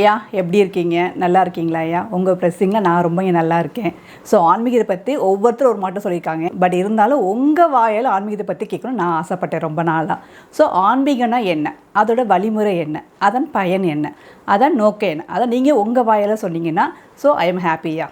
ஐயா எப்படி இருக்கீங்க? நல்லா இருக்கீங்களா ஐயா? உங்கள் ப்ரெஸ்ஸிங்கில் நான் ரொம்ப நல்லா இருக்கேன். ஸோ ஆன்மீகத்தை பற்றி ஒவ்வொருத்தரும் ஒரு மாட்டம் சொல்லியிருக்காங்க. பட் இருந்தாலும் உங்கள் வாயால் ஆன்மீகத்தை பற்றி கேட்கணும்னு நான் ஆசைப்பட்டேன் ரொம்ப நாளாக. ஸோ ஆன்மீகம்னா என்ன? அதோட வழிமுறை என்ன? அதன் பயன் என்ன? அதன் நோக்கம் என்ன? அதை நீங்கள் உங்கள் வாயால் சொன்னீங்கன்னா ஸோ ஐ எம் ஹாப்பியா.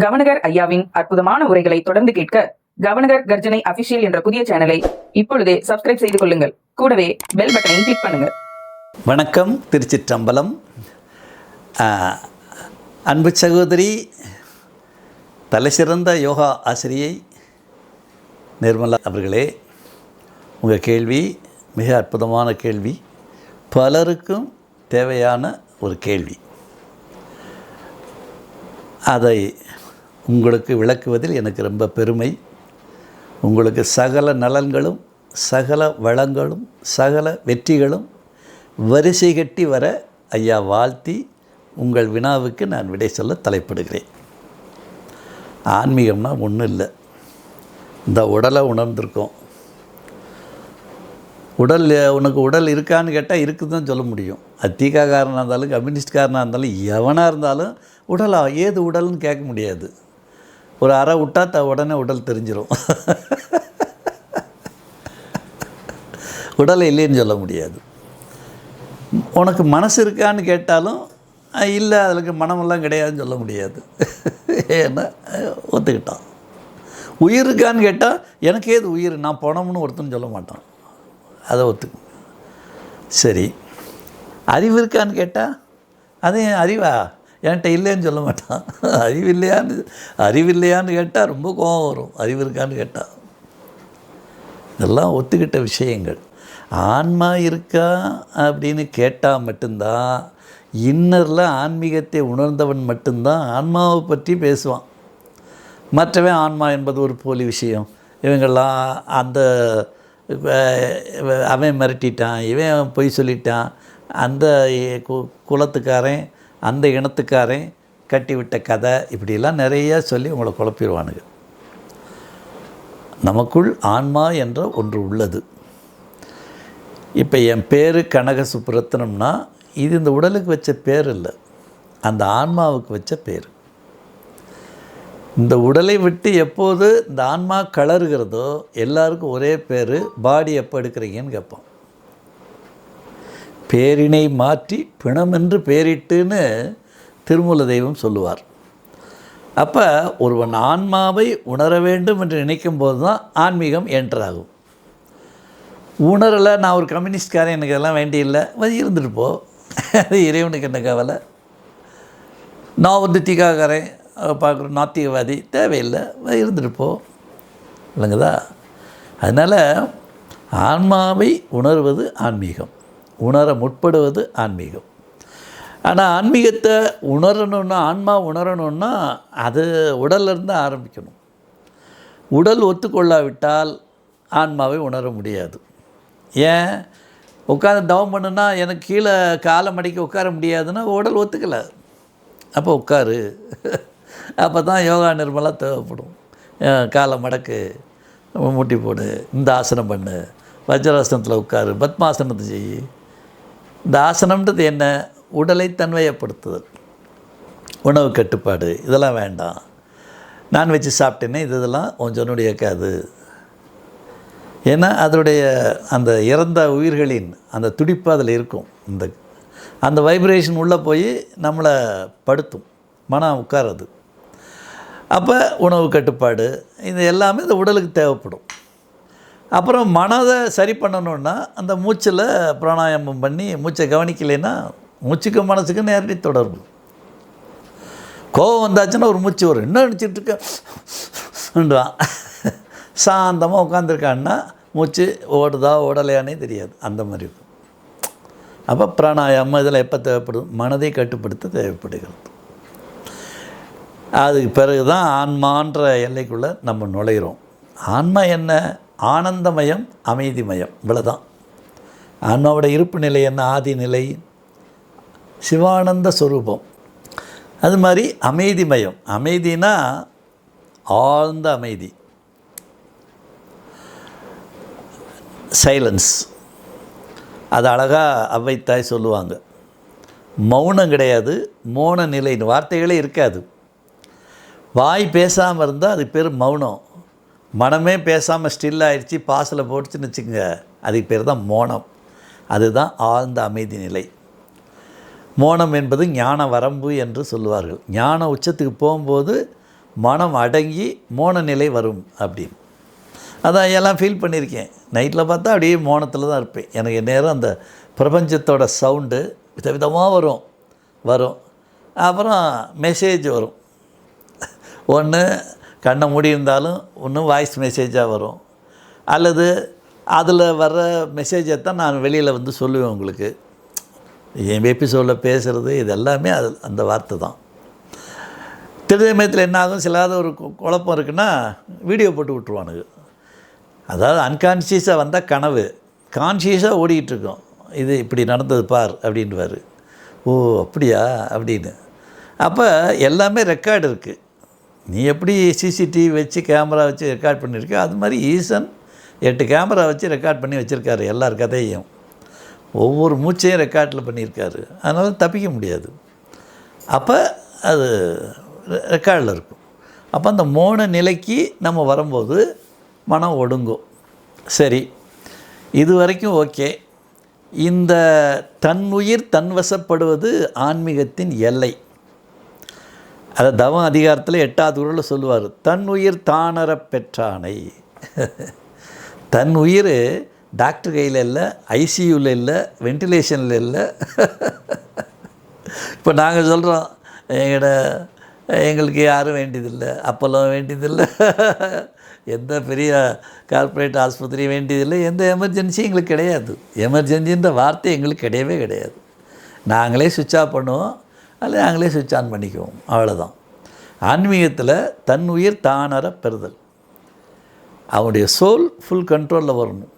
கவனகர் ஐயாவின் அற்புதமான உரைகளை தொடர்ந்து கேட்க கவனகர் கர்ஜனை அபிஷியல் என்ற புதிய சேனலை இப்பொழுதே சப்ஸ்கிரைப் செய்து கொள்ளுங்கள். கூடவே பெல் பட்டனை கிளிக் பண்ணுங்கள். வணக்கம். திருச்சிற்றம்பலம். அன்பு சகோதரி, தலைசிறந்த யோகா ஆசிரியை நிர்மலா அவர்களே, உங்கள் கேள்வி மிக அற்புதமான கேள்வி, பலருக்கும் தேவையான ஒரு கேள்வி. அதை உங்களுக்கு விளக்குவதில் எனக்கு ரொம்ப பெருமை. உங்களுக்கு சகல நலன்களும் சகல வளங்களும் சகல வெற்றிகளும் வரிசை கட்டி வர ஐயா வாழ்த்தி உங்கள் வினாவுக்கு நான் விடை சொல்ல தலைப்படுகிறேன். ஆன்மீகம்னா ஒன்றும் இல்லை. இந்த உடலை உணர்ந்திருக்கோம். உனக்கு உடல் இருக்கான்னு கேட்டால் இருக்குதுன்னு சொல்ல முடியும். அதிகாரனாக இருந்தாலும் கம்யூனிஸ்ட்காரனாக இருந்தாலும் எவனாக இருந்தாலும் உடலா ஏது உடல்னு கேட்க முடியாது. ஒரு அறை விட்டா உடனே உடல் தெரிஞ்சிடும். உடலை இல்லைன்னு சொல்ல முடியாது. உனக்கு மனசு இருக்கான்னு கேட்டாலும் இல்லை, அதுக்கு மனமெல்லாம் கிடையாதுன்னு சொல்ல முடியாது. ஏன்னா ஒத்துக்கிட்டான். உயிர் இருக்கான்னு கேட்டால் எனக்கு ஏது உயிர், நான் பணம்னு ஒருத்தன்னு சொல்ல மாட்டான். அதை ஒத்துக்கு. சரி, அறிவு இருக்கான்னு கேட்டால் அதையும் அறிவா என்கிட்ட இல்லைன்னு சொல்ல மாட்டான். அறிவில்லையான்னு கேட்டால் ரொம்ப கோபம் வரும். அறிவு இருக்கான்னு கேட்டால். இதெல்லாம் ஒத்துக்கிட்ட விஷயங்கள். ஆன்மா இருக்கா அப்படின்னு கேட்டால் மட்டும்தான், இன்னரில் ஆன்மீகத்தை உணர்ந்தவன் மட்டும்தான் ஆன்மாவை பற்றி பேசுவான். மற்றவன் ஆன்மா என்பது ஒரு போலி விஷயம், இவங்கெல்லாம் அந்த அவன் மிரட்டிட்டான், இவன் பொய் சொல்லிட்டான், அந்த குலத்துக்காரன் அந்த இனத்துக்காரன் கட்டிவிட்ட கதை, இப்படிலாம் நிறையா சொல்லி உங்களை குழப்பிடுவானுங்க. நமக்குள் ஆன்மா என்ற ஒன்று உள்ளது. இப்போ என் பேர் கனக சுப்புரத்னம்னா இது இந்த உடலுக்கு வச்ச பேர் இல்லை, அந்த ஆன்மாவுக்கு வச்ச பேர். இந்த உடலை விட்டு எப்போது இந்த ஆன்மா கலருகிறதோ எல்லாருக்கும் ஒரே பேர். பாடி எப்போ எடுக்கிறீங்கன்னு கேட்போம். பேரினை மாற்றி பிணம் என்று பேரிட்டுன்னு திருமூல தெய்வம் சொல்லுவார். அப்போ ஒருவன் ஆன்மாவை உணர வேண்டும் என்று நினைக்கும் போது தான் ஆன்மீகம் என்டராகும். உணரலை, நான் ஒரு கம்யூனிஸ்ட்காரன், எனக்கு அதெல்லாம் வேண்டியில்லை, இருந்துட்டு போ, அது இறைவனுக்கு என்ன கவலை. நான் வந்து திகாக்காரன் பார்க்குற நாத்திகவாதி, தேவையில்லை, இருந்துட்டு போ, இல்லைங்கதா. அதனால் ஆன்மாவை உணர்வது ஆன்மீகம், உணர முற்படுவது ஆன்மீகம். ஆனால் ஆன்மீகத்தை உணரணுன்னா, ஆன்மா உணரணுன்னா அது உடல்லேருந்து ஆரம்பிக்கணும். உடல் ஒத்துக்கொள்ளாவிட்டால் ஆன்மாவை உணர முடியாது. ஏன் உட்காந்து தவம் பண்ணுன்னா எனக்கு கீழே காலை மடிக்க உட்கார முடியாதுன்னா உடல் ஒத்துக்கலை. அப்போ உட்காரு, அப்போ தான் யோகா நிர்மலா தேவைப்படும். காலை மடக்கு, முட்டி போடு, இந்த ஆசனம் பண்ணு, வஜ்ராசனத்தில் உட்காரு, பத்மாசனத்தை செய். இந்த ஆசனம்ன்றது என்ன? உடலை தன்மையப்படுத்துதல், உணவு கட்டுப்பாடு, இதெல்லாம் வேண்டாம். நான்வெஜ் சாப்பிட்டேன்னே இதெல்லாம் கொஞ்சம் கேட்காது. ஏன்னா அதனுடைய அந்த இறந்த உயிர்களின் அந்த துடிப்பு அதில் இருக்கும். அந்த வைப்ரேஷன் உள்ளே போய் நம்மளை படுத்தும், மனம் உட்காராது. அப்போ உணவு கட்டுப்பாடு, இது எல்லாமே இந்த உடலுக்கு தேவைப்படும். அப்புறம் மனதை சரி பண்ணணுன்னா அந்த மூச்சில் பிராணாயாமம் பண்ணி மூச்சை கவனிக்கலைன்னா மூச்சுக்கும் மனசுக்கும் நேரடி தொடர்பு. கோபம் வந்தாச்சுன்னா ஒரு மூச்சு வரும், என்ன நினச்சிட்ருக்கான், சாந்தமாக உட்காந்துருக்கான்னா மூச்சு ஓடுதா ஓடலையானே தெரியாது, அந்த மாதிரி இருக்கும். அப்போ பிராணாயாமம் இதெல்லாம் எப்போ தேவைப்படும்? மனதை கட்டுப்படுத்த தேவைப்படுகிறது. அதுக்கு பிறகு தான் ஆன்மான்ற எல்லைக்குள்ளே நம்ம நுழைகிறோம். ஆன்மா என்ன? ஆனந்தமயம், அமைதிமயம், இவ்வளோதான். ஆன்மாவோட இருப்பு நிலை என்ன? ஆதி நிலை, சிவானந்த ஸ்வரூபம். அது மாதிரி அமைதிமயம். அமைதினா ஆழ்ந்த அமைதி, சைலன்ஸ். அது அழகாக அவ்வைத்தாய் சொல்லுவாங்க. மௌனம் கிடையாது, மோன நிலைன்னு வார்த்தைகளே இருக்காது. வாய் பேசாமல் இருந்தால் அதுக்கு பேர் மௌனம். மனமே பேசாமல் ஸ்டில் ஆயிடுச்சு, பாசில் போட்டுச்சுன்னு வச்சுக்கோங்க, அதுக்கு பேர் தான் மோனம். அதுதான் ஆழ்ந்த அமைதி நிலை. மோனம் என்பது ஞான வரம்பு என்று சொல்லுவார்கள். ஞான உச்சத்துக்கு போகும்போது மனம் அடங்கி மோன நிலை வரும் அப்படின்னு. அதான் எல்லாம் ஃபீல் பண்ணியிருக்கேன். நைட்டில் பார்த்தா அப்படியே மோனத்தில் தான் இருப்பேன். எனக்கு நேரம் அந்த பிரபஞ்சத்தோட சவுண்டு விதவிதமாக வரும். அப்புறம் மெசேஜ் வரும். ஒன்று கண்ணை மூடி இருந்தாலும் ஒன்று வாய்ஸ் மெசேஜாக வரும், அல்லது அதில் வர்ற மெசேஜை தான் நான் வெளியில் வந்து சொல்லுவேன் உங்களுக்கு. என் எபிசோடில் பேசுகிறது இது எல்லாமே அந்த வார்த்தை தான். திருதயமயத்தில் என்ன ஆகும், சிலாத ஒரு குழப்பம் இருக்குன்னா வீடியோ போட்டு விட்ருவானுங்க. அதாவது அன்கான்ஷியஸாக வந்தால் கனவு, கான்ஷியஸாக ஓடிக்கிட்டுருக்கோம். இது இப்படி நடந்தது பார் அப்படின்வார். ஓ அப்படியா அப்படின்னு. அப்போ எல்லாமே ரெக்கார்டு இருக்குது. நீ எப்படி சிசிடிவி வச்சு கேமரா வச்சு ரெக்கார்ட் பண்ணியிருக்க, அது மாதிரி ஈசன் 8 கேமரா வச்சு ரெக்கார்ட் பண்ணி வச்சுருக்காரு எல்லார் கதையும். ஒவ்வொரு மூச்சையும் ரெக்கார்டில் பண்ணியிருக்காரு. அதனால் தப்பிக்க முடியாது. அப்போ அது ரெக்கார்டில் இருக்கும். அப்போ அந்த மோன நிலைக்கு நம்ம வரும்போது மனம் ஒடுங்கும். சரி, இது வரைக்கும் ஓகே. இந்த தன் உயிர் தன்வசப்படுவது ஆன்மீகத்தின் எல்லை. அதை தவம் அதிகாரத்தில் 8வது குறளில் சொல்லுவார், தன் உயிர் தானற பெற்றானை. தன் உயிர் டாக்டர் கையில் இல்லை, ஐசியூவில் இல்லை, வென்டிலேஷனில் இல்லை. இப்போ நாங்கள் சொல்கிறோம், எங்களுக்கு யாரும் வேண்டியதில்லை, அப்போல்லோ வேண்டியதில்லை, எந்த பெரிய கார்ப்பரேட் ஆஸ்பத்திரி வேண்டியதில்லை, எந்த எமர்ஜென்சியும் எங்களுக்கு கிடையாது. எமர்ஜென்சின்ற வார்த்தை எங்களுக்கு கிடையவே கிடையாது. நாங்களே சுவிட்ச் ஆஃப் பண்ணுவோம், அதில் நாங்களே சுவிட்ச் ஆன் பண்ணிக்குவோம், அவ்வளோதான். ஆன்மீகத்தில் தன் உயிர் தானற பெறுதல். அவனுடைய சோல் ஃபுல் கண்ட்ரோலில் வரணும்.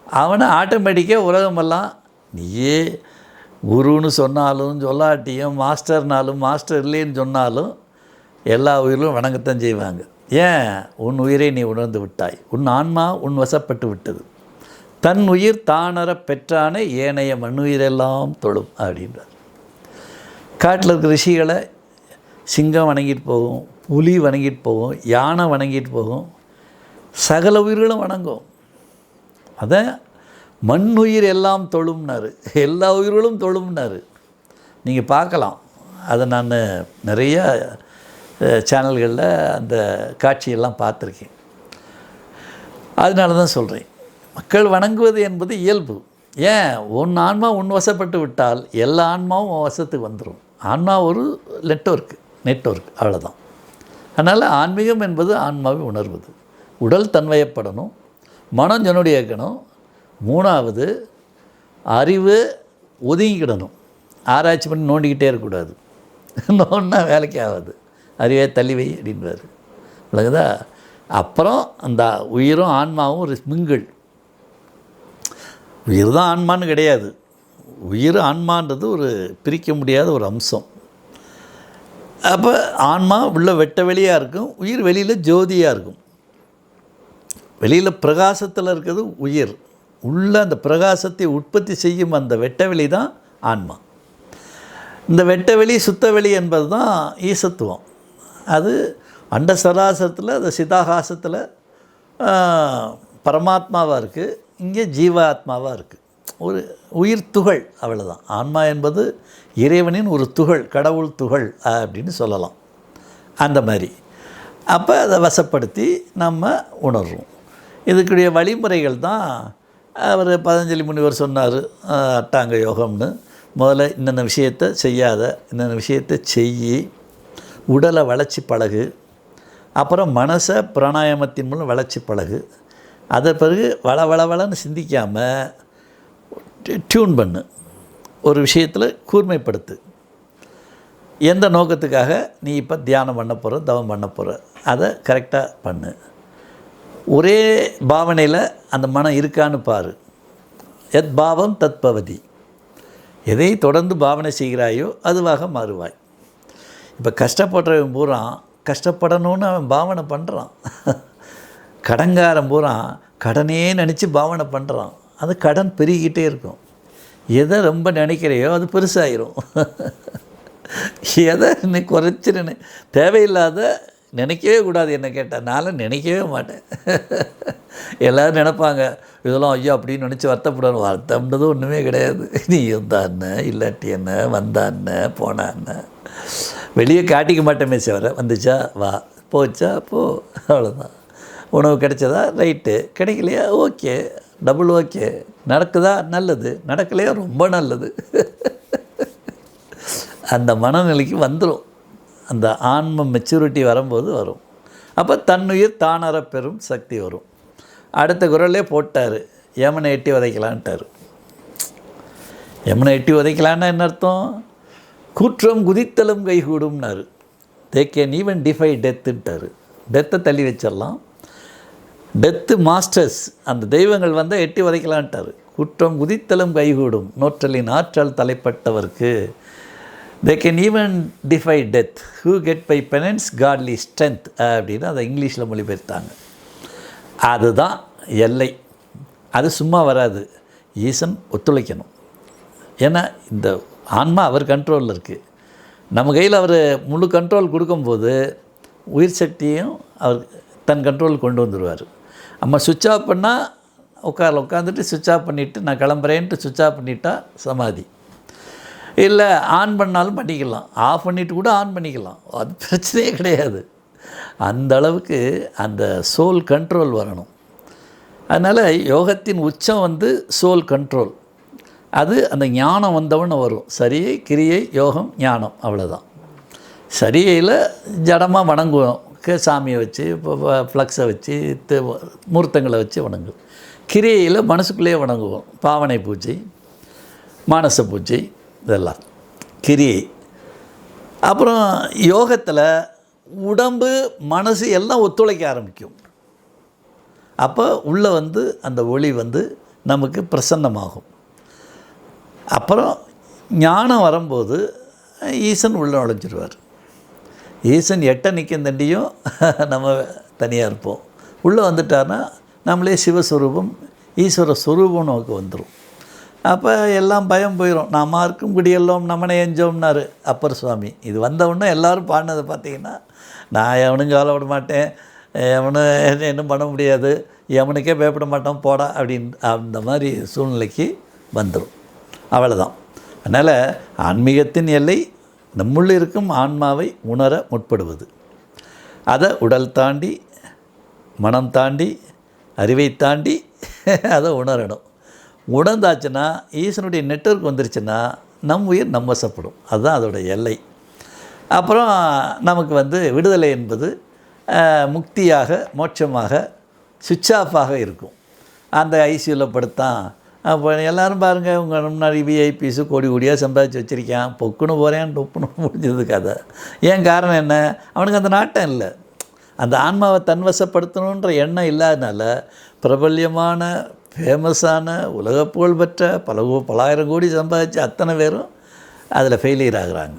அவனை ஆட்டோமேட்டிக்காக உலகமெல்லாம் நீயே குருன்னு சொன்னாலும் சொல்லாட்டியும் மாஸ்டர்னாலும் மாஸ்டர் இல்லைன்னு சொன்னாலும் எல்லா உயிர்களும் வணங்கத்தான் செய்வாங்க. ஏன்? உன் உயிரை நீ உணர்ந்து விட்டாய், உன் ஆன்மா உன் வசப்பட்டு விட்டது. தன் உயிர் தானற பெற்றானே ஏனைய மண்ணுயிரெல்லாம் தொழும் அப்படின்றார். காட்டில் இருக்கிற ரிஷிகளை சிங்கம் வணங்கிட்டு போகும், புலி வணங்கிட்டு போகும், யானை வணங்கிட்டு போகும், சகல உயிர்களும் வணங்கும். அதான் மண்ணுயிர் எல்லாம் தொழும்னாரு, எல்லா உயிர்களும் தொழும்னாரு. நீங்கள் பார்க்கலாம், அதை நான் நிறைய சேனல்களில் அந்த காட்சியெல்லாம் பார்த்துருக்கேன். அதனால தான் சொல்கிறேன், மக்கள் வணங்குவது என்பது இயல்பு. ஏன்? உன் ஆன்மா உன் வசப்பட்டு விட்டால் எல்லா ஆன்மாவும் உன் வசத்துக்கு வந்துடும். ஆன்மா ஒரு நெட்வொர்க் அவ்வளோதான். அதனால் ஆன்மீகம் என்பது ஆன்மாவை உணர்வது. உடல் தன்வயப்படணும், மனம் ஜனுடைய இயக்கணும். 3வது அறிவு ஒதுங்கிக்கிடணும். ஆராய்ச்சி பண்ணி நோண்டிக்கிட்டே இருக்கக்கூடாது. நோண்டினா வேலைக்கு ஆகாது. அறிவே தள்ளிவை அப்படின்றாரு. விளங்குதா? அப்புறம் அந்த உயிரும் ஆன்மாவும் ஒரு மிங்கிள். உயிர் தான் ஆன்மான்னு கிடையாது. உயிர் ஆன்மான்றது ஒரு பிரிக்க முடியாத ஒரு அம்சம். அப்போ ஆன்மா உள்ள வெட்ட வெளியாக இருக்கும், உயிர் வெளியில் ஜோதியாக இருக்கும். வெளியில் பிரகாசத்தில் இருக்கிறது உயிர், உள்ள அந்த பிரகாசத்தை உற்பத்தி செய்யும் அந்த வெட்டவெளி தான் ஆன்மா. இந்த வெட்டவெளி சுத்தவெளி என்பது தான் ஈசத்துவம். அது அண்ட சராசரத்தில் அந்த சிதாகாசத்தில் பரமாத்மாவாக இருக்குது, இங்கே ஜீவாத்மாவாக இருக்குது. ஒரு உயிர் துகள், அவ்வளோதான். ஆன்மா என்பது இறைவனின் ஒரு துகள், கடவுள் துகள் அப்படின்னு சொல்லலாம். அந்த மாதிரி அப்போ அதை வசப்படுத்தி நம்ம உணர்வோம். இதுக்குரிய வழிமுறைகள் தான் அவர் பதஞ்சலி முனிவர் சொன்னார். அட்டாங்க யோகம்னு முதல்ல இன்னென்ன விஷயத்தை செய்யாத, இன்னென்ன விஷயத்தை செய்யி, உடலை வளைச்சி பழகு, அப்புறம் மனசை பிராணாயாமத்தின் மூலம் வளைச்சி பழகு. அதை பிறகு வளவளன்னு சிந்திக்காமல் டியூன் பண்ணு, ஒரு விஷயத்தில் கூர்மைப்படுத்து. எந்த நோக்கத்துக்காக நீ இப்போ தியானம் பண்ண போகிற, தவம் பண்ண போகிற, அதை கரெக்டாக பண்ணு. ஒரே பாவனையில் அந்த மனம் இருக்கான்னு பாரு. எத் பாவம் தத் பவதி. எதை தொடர்ந்து பாவனை செய்கிறாயோ அதுவாக மாறுவாய். இப்போ கஷ்டப்படுறவன் பூரா கஷ்டப்படணும்னு அவன் பாவனை பண்ணுறான். கடங்காரன் பூரா கடனே நினச்சி பாவனை பண்ணுறான். அது கடன் பெருகிக்கிட்டே இருக்கும். எதை ரொம்ப நினைக்கிறையோ அது பெருசாயிரும். எதை நீ குறைச்சிருன்னு தேவையில்லாத நினைக்கவே கூடாது. என்ன கேட்டால் நானும் நினைக்கவே மாட்டேன். எல்லோரும் நினைப்பாங்க இதெல்லாம் ஐயா அப்படின்னு நினச்சி வருத்தப்படணும். வருத்தம்ன்றது ஒன்றுமே கிடையாது. நீ இருந்தான்னு இல்லாட்டி என்ன, வந்தான்னு போனான்னு வெளியே காட்டிக்க மாட்டேமே தவிர, வந்துச்சா வா, போச்சா போ, அவ்வளோதான். உணவு கிடைச்சதா ரைட்டு, கிடைக்கலையா ஓகே, டபுள் ஓகே, நடக்குதா நல்லது, நடக்கலையா ரொம்ப நல்லது. அந்த மனநிலைக்கு வந்துடும். அந்த ஆன்ம மெச்சூரிட்டி வரும்போது வரும். அப்போ தன்னுயிர் தானற பெறும் சக்தி வரும். அடுத்த குரலே போட்டார், யமனை எட்டி உதைக்கலான்ட்டார். யமனை எட்டி உதைக்கலான்னா என்ன அர்த்தம்? குற்றம் குதித்தலும் கைகூடும்னாரு. தே கேன் ஈவன் டிஃபை டெத்துன்ட்டார். டெத்தை தள்ளி வச்சிடலாம். டெத்து மாஸ்டர்ஸ், அந்த தெய்வங்கள் வந்தால் எட்டி உதைக்கலான்ட்டார். குற்றம் குதித்தலும் கைகூடும், நோற்றலின் ஆற்றல் தலைப்பட்டவர்க்கு. They can even defy death who get by penance godly strength அப்படின்னு அதை இங்கிலீஷில் மொழிபெயர்த்தாங்க. அதுதான் எல்லை. அது சும்மா வராது, ஈசன் ஒத்துழைக்கணும். ஏன்னா இந்த ஆன்மா அவர் கண்ட்ரோலில் இருக்குது. நம்ம கையில் அவர் முழு கண்ட்ரோல் கொடுக்கும்போது உயிர் சக்தியும் அவர் தன் கண்ட்ரோல் கொண்டு வந்துடுவார். நம்ம சுவிட்ச் ஆஃப் பண்ணால் உட்காந்துட்டு சுவிட்ச் ஆஃப் பண்ணிவிட்டு நான் கிளம்புறேன்ட்டு சுவிட்ச் ஆஃப் பண்ணிட்டா சமாதி. இல்லை ஆன் பண்ணாலும் பண்ணிக்கலாம், ஆஃப் பண்ணிவிட்டு கூட ஆன் பண்ணிக்கலாம், அது பிரச்சனையே கிடையாது. அந்த அளவுக்கு அந்த சோல் கண்ட்ரோல் வரணும். அதனால் யோகத்தின் உச்சம் வந்து சோல் கண்ட்ரோல். அது அந்த ஞானம் வந்தவொன்னே வரும். சரியை கிரியை யோகம் ஞானம், அவ்வளோதான். சரியில் ஜடமாக வணங்குவோம், சாமியை வச்சு ஃப்ளக்ஸை வச்சு மூர்த்தங்களை வச்சு வணங்குவோம். கிரியையில் மனசுக்குள்ளேயே வணங்குவோம், பாவனை பூஜை, மானச பூஜை, இதெல்லாம் கிரியை. அப்புறம் யோகத்தில் உடம்பு மனசு எல்லாம் ஒத்துழைக்க ஆரம்பிக்கும். அப்போ உள்ளே வந்து அந்த ஒளி வந்து நமக்கு பிரசன்னமாகும். அப்புறம் ஞானம் வரும்போது ஈசன் உள்ளே நுழைஞ்சிடுவார். ஈசன் எட்ட நிற்கும் தண்டியும் நம்ம தனியாக இருப்போம். உள்ளே வந்துட்டார்னா நம்மளே சிவஸ்வரூபம் ஈஸ்வர ஸ்வரூபம் நமக்கு வந்துடும். அப்போ எல்லாம் பயம் போயிடும். நாம இருக்கும் குடியெல்லாம் நம்மனை எஞ்சோம்னாரு அப்பர் சுவாமி. இது வந்தவுடனே எல்லோரும் பாடினதை பார்த்தீங்கன்னா, நான் எவனும் கவலை விட மாட்டேன், எவனு இன்னும் பண்ண முடியாது, எவனுக்கே பயப்பட மாட்டோம் போடா அப்படின்னு அந்த மாதிரி சூழ்நிலைக்கு வந்துடும். அவ்வளோதான். அதனால் ஆன்மீகத்தின் எல்லை நம்முள்ள இருக்கும் ஆன்மாவை உணர முற்படுவது. அதை உடல் தாண்டி, மனம் தாண்டி, அறிவை தாண்டி அதை உணரணும். உணர்ந்தாச்சுன்னா ஈசனுடைய நெட்வொர்க் வந்துருச்சுன்னா நம் உயிர் நம் வசப்படும். அதுதான் அதோடய எல்லை. அப்புறம் நமக்கு வந்து விடுதலை என்பது முக்தியாக, மோட்சமாக, சுவிட்ச் ஆஃபாக இருக்கும். அந்த ஐசியூவில் படுத்தான். அப்போ எல்லோரும் பாருங்கள், உங்கள் முன்னாடி விஐபிஸு கோடி கோடியாக சம்பாதிச்சு வச்சுருக்கான், பொக்குன்னு போகிறேன் டொப்புன்னு முடிஞ்சது கதை. ஏன் காரணம் என்ன? அவனுக்கு அந்த நாட்டம் இல்லை. அந்த ஆன்மாவை தன்வசப்படுத்தணுன்ற எண்ணம் இல்லாதனால பிரபல்யமான ஃபேமஸான உலக புகழ்பெற்ற பலாயிரம் கோடி சம்பாதிச்சு அத்தனை பேரும் அதில் ஃபெயிலியர் ஆகிறாங்க.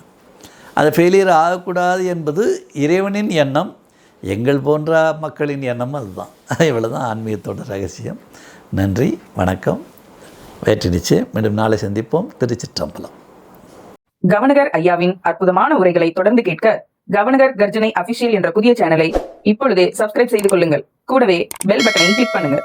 அது ஃபெயிலியர் ஆகக்கூடாது என்பது இறைவனின் எண்ணம். எங்கள் போன்ற மக்களின் எண்ணம் அதுதான். இவ்வளோ தான் ஆன்மீகத்தோட ரகசியம். நன்றி, வணக்கம். வெற்றி நிச்சயம். மீண்டும் நாளை சந்திப்போம். திருச்சிற்றம்பலம். கவனகர் ஐயாவின் அற்புதமான உரைகளை தொடர்ந்து கேட்க கவனகர் கர்ஜனை அபிஷியல் என்ற புதிய சேனலை இப்பொழுதே சப்ஸ்கிரைப் செய்து கொள்ளுங்கள். கூடவே பெல் பட்டனை கிளிக் பண்ணுங்க.